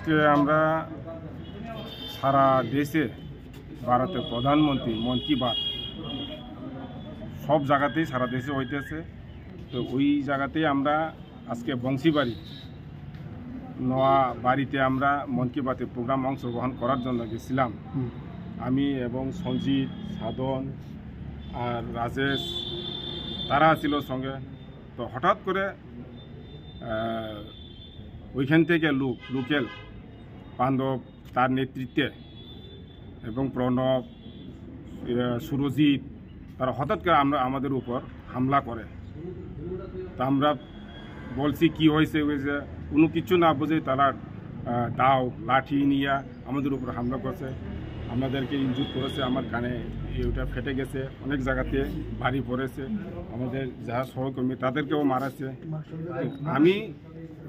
আজকে আমরা সারা দেশে ভারতের প্রধানমন্ত্রী মন কি বাত সব জায়গাতেই সারা দেশে হইতেছে। তো ওই জায়গাতেই আমরা আজকে বংশীবাড়ি নোয়া বাড়িতে আমরা মন কি বাতের প্রোগ্রাম অংশগ্রহণ করার জন্য গেছিলাম। আমি এবং সঞ্জিত, সাধন আর রাজেশ তারা ছিল সঙ্গে। তো হঠাৎ করে ওইখান থেকে লোকেল পাণ্ডব তার নেতৃত্বে এবং প্রণব, সুরজিৎ তারা হঠাৎ করে আমাদের উপর হামলা করে। তা আমরা বলছি কি হয়েছে কোনো কিছু না বুঝে তারা দাও লাঠি নিয়ে আমাদের উপর হামলা করছে, আমাদেরকে ইনজুর করেছে। আমার কানে ওটা ফেটে গেছে, অনেক জায়গাতে বাড়ি পড়েছে, আমাদের যারা সহকর্মী তাদেরকেও মারাছে। আমি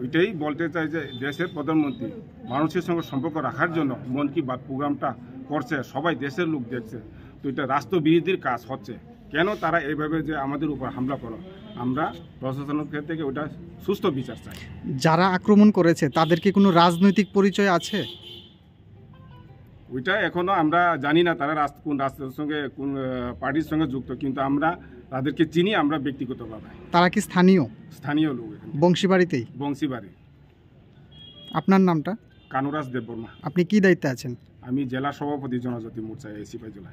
ওইটাই বলতে চাই যে দেশের প্রধানমন্ত্রী মানুষের সঙ্গে সম্পর্ক রাখার জন্য মন কি বাত প্রোগ্রামটা করছে, সবাই দেশের লোক দেখছে। তো এটা রাষ্ট্রবিরোধীর কাজ হচ্ছে। কেন তারা এইভাবে যে আমাদের উপর হামলা করো? আমরা প্রশাসনের থেকে ওটা সুস্থ বিচার চাই। যারা আক্রমণ করেছে তাদের কি কোনো রাজনৈতিক পরিচয় আছে? ওইটা এখনো আমরা জানি না তারা কোন রাষ্ট্রের সঙ্গে কোন পার্টির সঙ্গে যুক্ত, কিন্তু আমরা তাদেরকে চিনি আমরা ব্যক্তিগতভাবে। তারা কি স্থানীয় লোক? বংশীবাড়িতেই। বংশীবাড়ি। আপনার নামটা? কানুরাজ দেববর্মা। আপনি কি দায়িত্বে আছেন? আমি জেলা সভাপতি জনজাতি মোর্চা সিপাহীজলা।